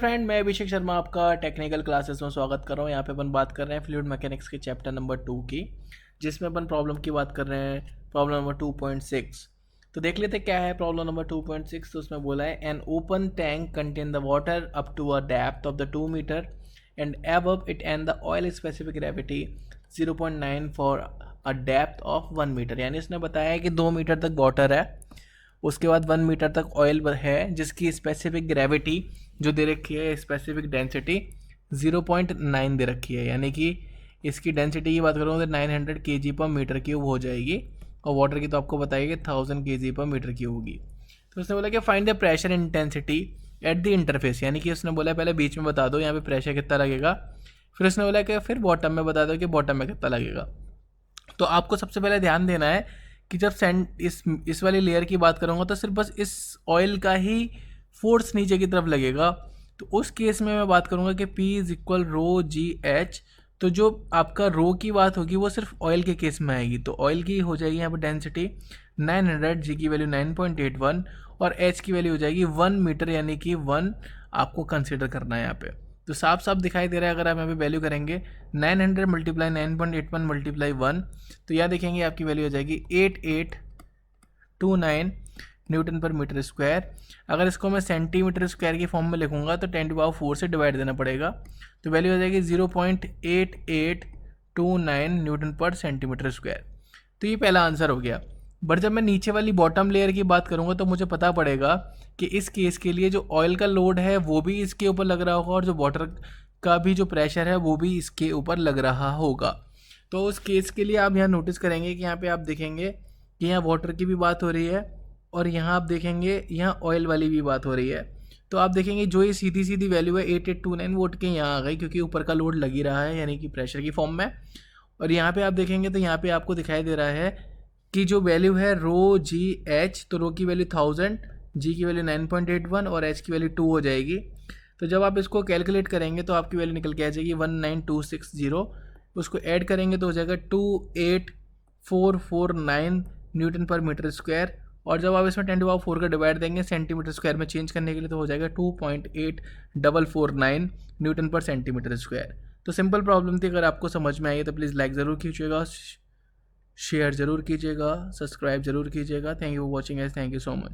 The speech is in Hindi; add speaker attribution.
Speaker 1: फ्रेंड, मैं अभिषेक शर्मा आपका टेक्निकल क्लासेस में स्वागत कर रहा हूँ। यहाँ पे अपन बात कर रहे हैं फ्लूइड मैकेनिक्स के चैप्टर नंबर 2 की, जिसमें अपन प्रॉब्लम की बात कर रहे हैं, प्रॉब्लम नंबर 2.6। तो देख लेते क्या है प्रॉब्लम नंबर 2.6। तो उसमें बोला है an open tank contain the water up to a depth of the 2 metre and above it and the oil specific gravity 0.9 for a depth of 1 metre. यानी इसने बताया है कि 2 मीटर तक वाटर है, उसके बाद 1 मीटर तक ऑयल है, जिसकी स्पेसिफिक ग्रेविटी जो दे रखी है, स्पेसिफिक डेंसिटी 0.9 दे रखी है। यानी कि इसकी डेंसिटी की बात करूँ तो 900 kg पर मीटर क्यूब हो जाएगी, और वाटर की तो आपको बताइए कि 1000 kg पर मीटर क्यूब होगी। तो उसने बोला कि find the pressure intensity at the interface. यानी कि उसने बोला पहले बीच में बता दो यहाँ पे प्रेशर कितना लगेगा, फिर उसने बोला कि फिर बॉटम में बता दो कि बॉटम में कितना लगेगा। तो आपको सबसे पहले ध्यान देना है कि जब इस वाली लेयर की बात करूँगा तो सिर्फ बस इस ऑयल का ही फोर्स नीचे की तरफ लगेगा। तो उस केस में मैं बात करूँगा कि P is equal rho g h. तो जो आपका रो की बात होगी वो सिर्फ ऑयल के केस में आएगी। तो ऑयल की हो जाएगी यहाँ पर डेंसिटी 900, जी की वैल्यू 9.81 और एच की वैल्यू हो जाएगी 1 मीटर, यानी कि 1 आपको कंसिडर करना है यहाँ पे। तो साफ साफ दिखाई दे रहा है। अगर आप यहाँ पे वैल्यू करेंगे 900 मल्टीप्लाई 9.81 मल्टीप्लाई 1, तो यहाँ देखेंगे आपकी वैल्यू हो जाएगी 8829 न्यूटन पर मीटर स्क्वायर। अगर इसको मैं सेंटीमीटर स्क्वायर की फॉर्म में लिखूंगा तो 10⁴ से डिवाइड देना पड़ेगा, तो वैल्यू हो जाएगी 0.8829 न्यूटन पर सेंटीमीटर स्क्वायर। तो ये पहला आंसर हो गया। बट जब मैं नीचे वाली बॉटम लेयर की बात करूंगा तो मुझे पता पड़ेगा कि इस केस के लिए जो ऑयल का लोड है वो भी इसके ऊपर लग रहा होगा, और जो वाटर का भी जो प्रेशर है वो भी इसके ऊपर लग रहा होगा। तो उस केस के लिए आप यहाँ नोटिस करेंगे कि यहाँ पे आप देखेंगे कि यहाँ वाटर की भी बात हो रही है, और यहाँ आप देखेंगे यहाँ ऑयल वाली भी बात हो रही है। तो आप देखेंगे जो ये सीधी सीधी वैल्यू है 8829 वोट के यहाँ आ गई, क्योंकि ऊपर का लोड लग ही रहा है, यानी कि प्रेशर की फॉर्म में। और यहाँ पे आप देखेंगे तो यहाँ पे आपको दिखाई दे रहा है कि जो वैल्यू है रो जी एच, तो रो की वैल्यू 1000, जी की वैल्यू 9.81 और एच की वैल्यू 2 हो जाएगी। तो जब आप इसको कैलकुलेट करेंगे तो आपकी वैल्यू निकल के आ जाएगी 19260। उसको ऐड करेंगे तो हो जाएगा 28449 न्यूटन पर मीटर स्क्वायर। और जब आप इसमें 10⁴ का डिवाइड देंगे सेंटीमीटर स्क्वायर में चेंज करने के लिए, तो हो जाएगा 2.8449 न्यूटन पर सेंटीमीटर स्क्वायर। तो सिंपल प्रॉब्लम थी। अगर आपको समझ में आई तो प्लीज़ लाइक ज़रूर कीजिएगा, शेयर ज़रूर कीजिएगा, सब्सक्राइब ज़रूर कीजिएगा। Thank you for watching guys, thank you so much.